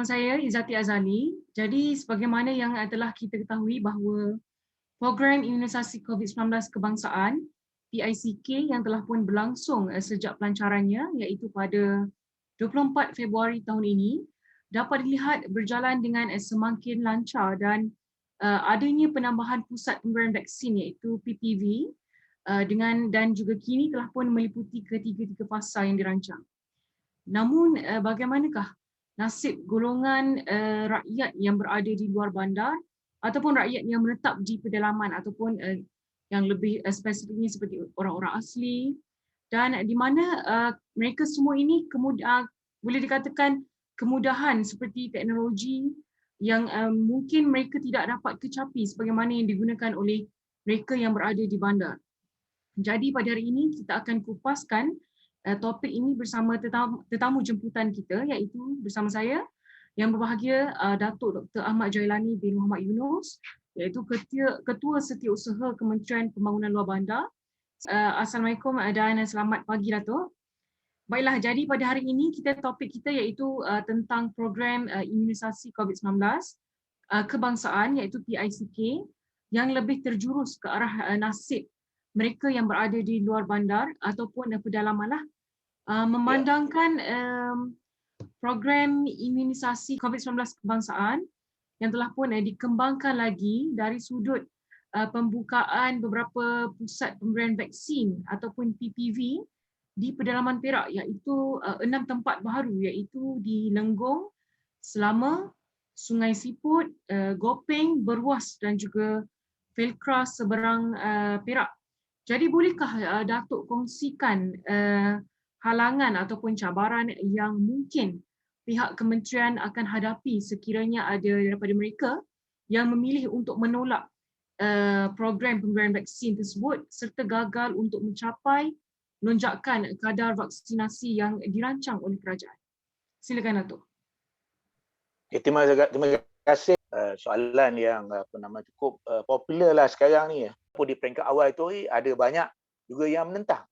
saya Izzati Azali. Jadi sebagaimana yang telah kita ketahui bahawa program imunisasi COVID-19 kebangsaan PICK yang telah pun berlangsung sejak pelancarannya iaitu pada 24 Februari tahun ini dapat dilihat berjalan dengan semakin lancar dan adanya penambahan pusat pemberian vaksin iaitu PPV dan juga kini telah pun meliputi ketiga-tiga fasa yang dirancang. Namun bagaimanakah nasib golongan rakyat yang berada di luar bandar ataupun rakyat yang menetap di pedalaman ataupun yang lebih spesifiknya seperti orang-orang asli dan di mana mereka semua ini boleh dikatakan kemudahan seperti teknologi yang mungkin mereka tidak dapat kecapi sebagaimana yang digunakan oleh mereka yang berada di bandar. Jadi pada hari ini kita akan kupaskan topik ini bersama tetamu jemputan kita iaitu bersama saya yang berbahagia Datuk Dr. Ahmad Jailani bin Muhammad Yunus iaitu Ketua Setiausaha Kementerian Pembangunan Luar Bandar. Assalamualaikum dan selamat pagi Datuk. Baiklah, jadi pada hari ini topik kita iaitu tentang program imunisasi COVID-19 kebangsaan iaitu PICK yang lebih terjurus ke arah nasib mereka yang berada di luar bandar ataupun pedalaman memandangkan program imunisasi COVID-19 kebangsaan yang telah pun dikembangkan lagi dari sudut pembukaan beberapa pusat pemberian vaksin ataupun PPV di pedalaman Perak iaitu 6 tempat baru iaitu di Lenggong, Selama, Sungai Siput, Gopeng, Berwas dan juga Felkra seberang Perak. Jadi bolehkah Datuk kongsikan halangan ataupun cabaran yang mungkin pihak kementerian akan hadapi sekiranya ada daripada mereka yang memilih untuk menolak program pemberian vaksin tersebut serta gagal untuk mencapai lonjakan kadar vaksinasi yang dirancang oleh kerajaan. Silakan Datuk. Terima kasih. Soalan yang cukup popular lah sekarang ni. Di peringkat awal itu ada banyak juga yang menentang.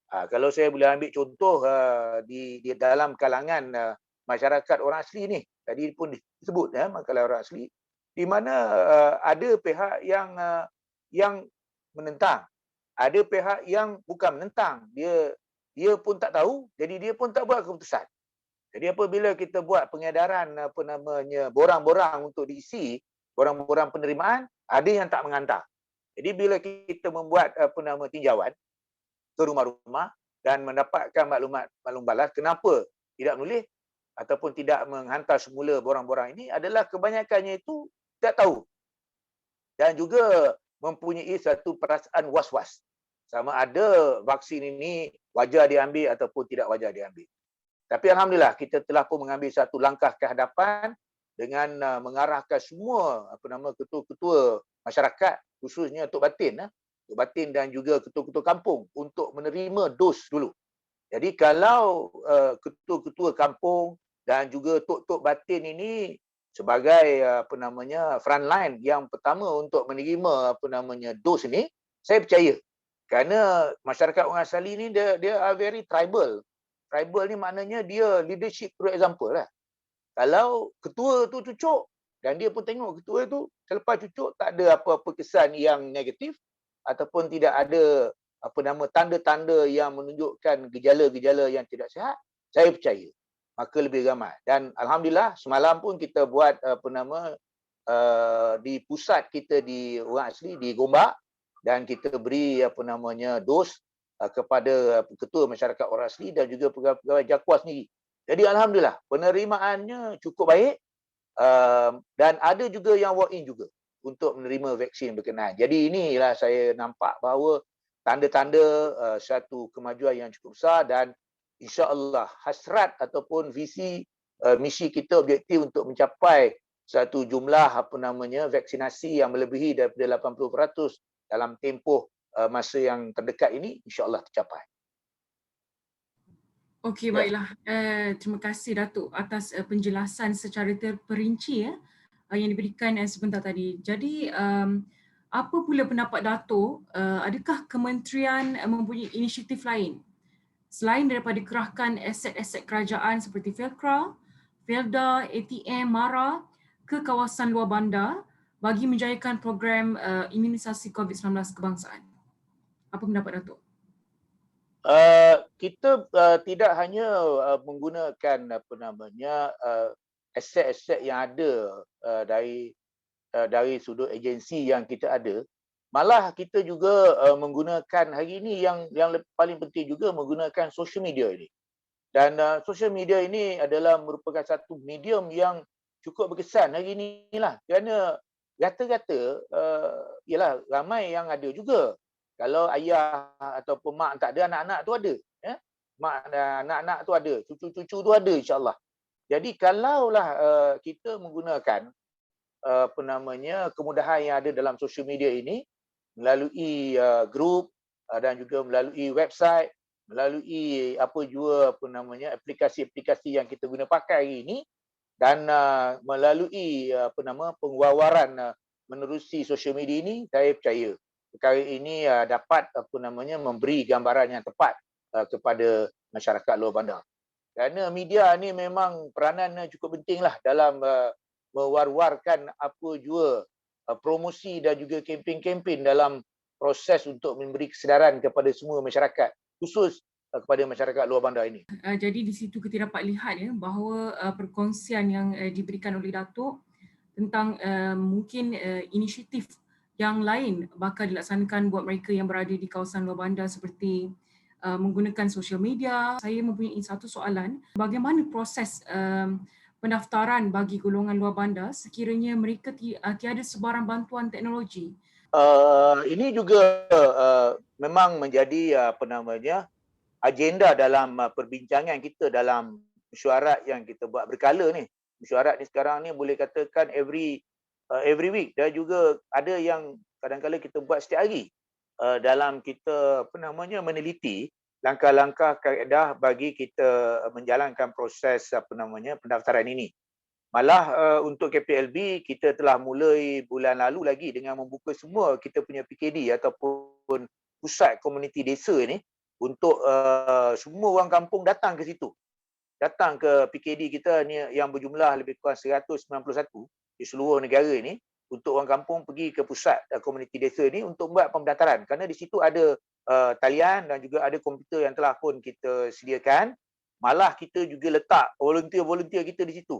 Kalau saya boleh ambil contoh di dalam kalangan masyarakat orang asli ni, tadi pun disebut kalangan orang asli, di mana ada pihak yang menentang, ada pihak yang bukan menentang, dia pun tak tahu, jadi dia pun tak buat keputusan. Jadi apabila kita buat pengedaran borang-borang untuk diisi, borang-borang penerimaan, ada yang tak menghantar. Jadi bila kita membuat tinjauan ke rumah-rumah dan mendapatkan maklumat balas kenapa tidak menulis ataupun tidak menghantar semula borang-borang ini adalah kebanyakannya itu tidak tahu dan juga mempunyai satu perasaan was-was sama ada vaksin ini wajar diambil ataupun tidak wajar diambil. Tapi alhamdulillah kita telah pun mengambil satu langkah ke hadapan dengan mengarahkan semua ketua-ketua masyarakat khususnya Tok Batin dan juga ketua-ketua kampung untuk menerima dos dulu. Jadi kalau ketua-ketua kampung dan juga Tok Batin ini sebagai frontline yang pertama untuk menerima dos ini, saya percaya kerana masyarakat orang asli ni dia are very tribal. Tribal ni maknanya dia leadership through example lah. Kalau ketua tu cucuk dan dia pun tengok ketua tu selepas cucuk tak ada apa-apa kesan yang negatif ataupun tidak ada tanda-tanda yang menunjukkan gejala-gejala yang tidak sihat, saya percaya maka lebih ramai. Dan alhamdulillah semalam pun kita buat di pusat kita di orang asli di Gombak dan kita beri dos kepada ketua masyarakat orang asli dan juga pegawai JAKUA sendiri. Jadi alhamdulillah penerimaannya cukup baik dan ada juga yang walk in juga untuk menerima vaksin berkenaan. Jadi inilah saya nampak bahawa tanda-tanda satu kemajuan yang cukup besar dan insya-Allah hasrat ataupun visi misi kita objektif untuk mencapai satu jumlah vaksinasi yang melebihi daripada 80% dalam tempoh masa yang terdekat ini insya-Allah tercapai. Okey, baiklah. Terima kasih Datuk atas penjelasan secara terperinci yang diberikan sebentar tadi. Jadi apa pula pendapat Datuk, adakah kementerian mempunyai inisiatif lain selain daripada kerahkan aset-aset kerajaan seperti Felkra, Felda, ATM, MARA ke kawasan luar bandar bagi menjayakan program imunisasi COVID-19 kebangsaan. Apa pendapat Datuk? Kita tidak hanya menggunakan aset-aset yang ada dari sudut agensi yang kita ada, malah kita juga menggunakan hari ini yang paling penting juga menggunakan social media ini. Dan social media ini adalah merupakan satu medium yang cukup berkesan hari inilah, kerana rata-rata ialah ramai yang ada juga. Kalau ayah ataupun mak tak ada, anak-anak tu ada. Mak dan anak-anak tu ada, cucu-cucu tu ada, insya-Allah. Jadi kalaulah kita menggunakan kemudahan yang ada dalam social media ini melalui grup dan juga melalui website, melalui aplikasi-aplikasi yang kita guna pakai hari ini, dan melalui pengeluaran menerusi social media ini, saya percaya perkara ini dapat memberi gambaran yang tepat kepada masyarakat luar bandar. Kerana media ni memang peranannya cukup pentinglah dalam mewar-warkan apa jua promosi dan juga kempen-kempen dalam proses untuk memberi kesedaran kepada semua masyarakat, khusus kepada masyarakat luar bandar ini. Jadi di situ kita dapat lihat bahawa perkongsian yang diberikan oleh Datuk tentang mungkin inisiatif yang lain bakal dilaksanakan buat mereka yang berada di kawasan luar bandar seperti menggunakan sosial media. Saya mempunyai satu soalan, bagaimana proses pendaftaran bagi golongan luar bandar sekiranya mereka tiada sebarang bantuan teknologi? Ini juga memang menjadi agenda dalam perbincangan kita dalam mesyuarat yang kita buat berkala ni. Mesyuarat ni sekarang ni boleh katakan every week, dan juga ada yang kadang-kadang kita buat setiap hari dalam kita meneliti langkah-langkah kaedah bagi kita menjalankan proses pendaftaran ini. Malah untuk KPLB kita telah mulai bulan lalu lagi dengan membuka semua kita punya PKD ataupun pusat komuniti desa ni untuk semua orang kampung datang ke situ. Datang ke PKD kita ni yang berjumlah lebih kurang 191 di seluruh negara ni, untuk orang kampung pergi ke pusat komuniti desa ni untuk buat pendaftaran. Kerana di situ ada talian dan juga ada komputer yang telah pun kita sediakan. Malah kita juga letak volunteer kita di situ.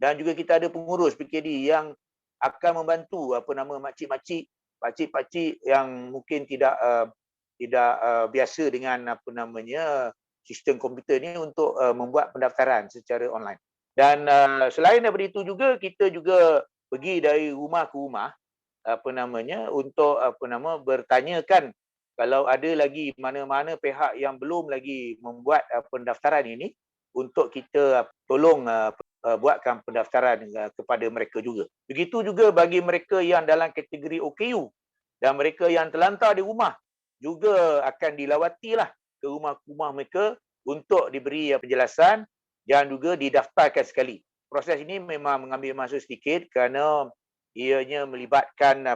Dan juga kita ada pengurus PKD yang akan membantu makcik-makcik, pakcik-pakcik yang mungkin tidak biasa dengan sistem komputer ni untuk membuat pendaftaran secara online. Dan selain daripada itu juga, kita juga pergi dari rumah ke rumah untuk bertanyakan kalau ada lagi mana-mana pihak yang belum lagi membuat pendaftaran ini, untuk kita tolong buatkan pendaftaran kepada mereka juga. Begitu juga bagi mereka yang dalam kategori OKU dan mereka yang terlantar di rumah, juga akan dilawatilah ke rumah-rumah mereka untuk diberi penjelasan dan juga didaftarkan sekali. Proses ini memang mengambil masa sedikit kerana ianya melibatkan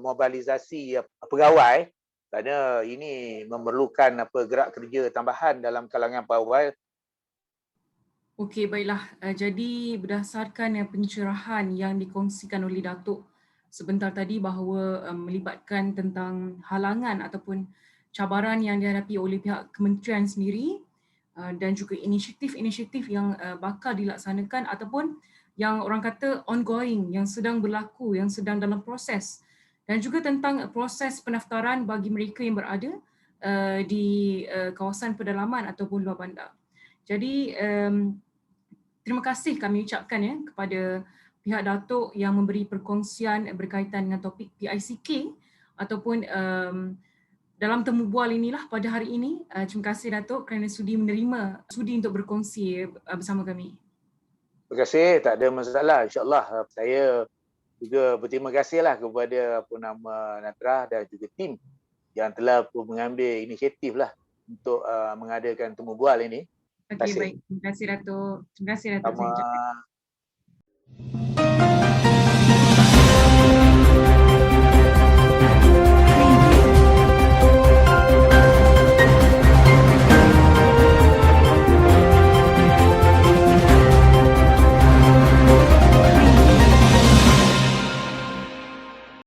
mobilisasi pegawai, kerana ini memerlukan gerak kerja tambahan dalam kalangan pegawai. Okey, baiklah. Jadi berdasarkan pencerahan yang dikongsikan oleh Datuk sebentar tadi bahawa melibatkan tentang halangan ataupun cabaran yang dihadapi oleh pihak kementerian sendiri dan juga inisiatif-inisiatif yang bakal dilaksanakan ataupun yang orang kata ongoing, yang sedang berlaku, yang sedang dalam proses, dan juga tentang proses pendaftaran bagi mereka yang berada di kawasan pedalaman ataupun luar bandar. Jadi terima kasih kami ucapkan kepada pihak Datuk yang memberi perkongsian berkaitan dengan topik PICK ataupun dalam temu bual inilah pada hari ini. Terima kasih Datuk kerana sudi untuk berkongsi bersama kami. Terima kasih, tak ada masalah. InsyaAllah saya juga berterima kasihlah kepada Natrah dan juga tim yang telah mengambil inisiatif untuk mengadakan temu bual ini. Okey, baik. Terima kasih Datuk. Terima kasih Datuk. Sama.